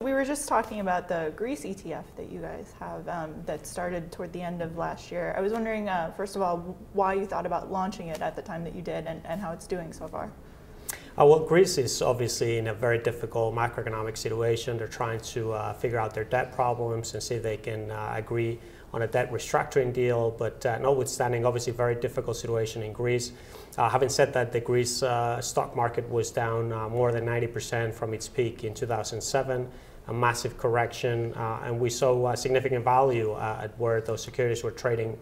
We were just talking about the Greece ETF that you guys have that started toward the end of last year. I was wondering, first of all, why you thought about launching it at the time that you did and how it's doing so far. Well, Greece is obviously in a very difficult macroeconomic situation. They're trying to figure out their debt problems and see if they can agree on a debt restructuring deal. But notwithstanding, obviously, very difficult situation in Greece. Having said that, the Greece stock market was down more than 90% from its peak in 2007. A massive correction, and we saw significant value at where those securities were trading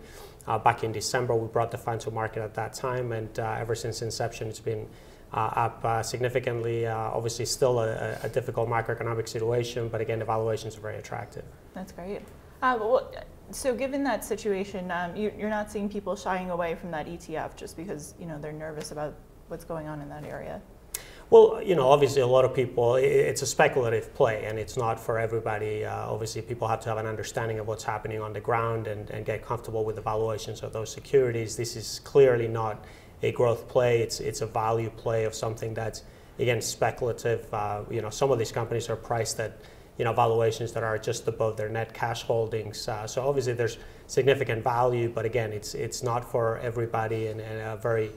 back in December. We brought the fund to market at that time, and ever since inception, it's been up significantly. Obviously, still a difficult macroeconomic situation, but again, the valuations are very attractive. That's great. So given that situation, you're not seeing people shying away from that ETF just because they're nervous about what's going on in that area? Well, obviously a lot of people, it's a speculative play and it's not for everybody. Obviously people have to have an understanding of what's happening on the ground and get comfortable with the valuations of those securities. This is clearly not a growth play. It's a value play of something that's, again, speculative. Some of these companies are priced at valuations that are just above their net cash holdings. So obviously there's significant value, but again, it's not for everybody and a very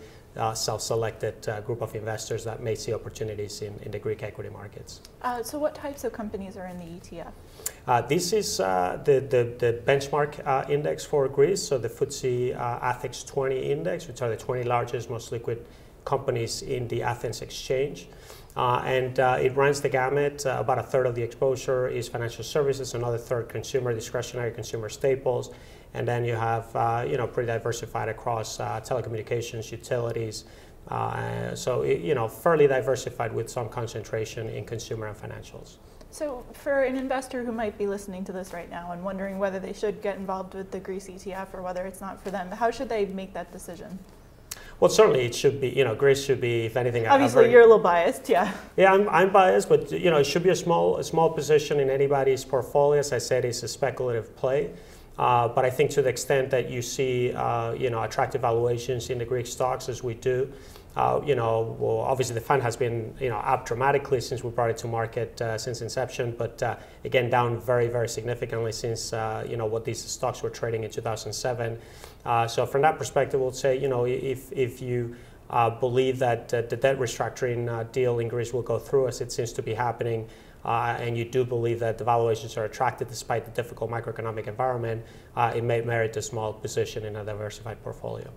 self-selected group of investors that may see opportunities in the Greek equity markets. So what types of companies are in the ETF? This is the benchmark index for Greece, so the FTSE Athens 20 index, which are the 20 largest, most liquid companies in the Athens exchange. It runs the gamut. About a third of the exposure is financial services, another third consumer, discretionary consumer staples, and then you have pretty diversified across telecommunications, utilities. So fairly diversified with some concentration in consumer and financials. So for an investor who might be listening to this right now and wondering whether they should get involved with the Greece ETF or whether it's not for them, how should they make that decision? Well, certainly it should be, Greece should be, if anything. Obviously, you're a little biased, yeah. Yeah, I'm biased, but it should be a small position in anybody's portfolio. As I said, it's a speculative play. But I think to the extent that you see, attractive valuations in the Greek stocks, as we do, well, obviously the fund has been, up dramatically since we brought it to market since inception, but again, down very, very significantly since, what these stocks were trading in 2007. So from that perspective, we'll say, if you believe that the debt restructuring deal in Greece will go through as it seems to be happening, and you do believe that the valuations are attractive despite the difficult macroeconomic environment, it may merit a small position in a diversified portfolio.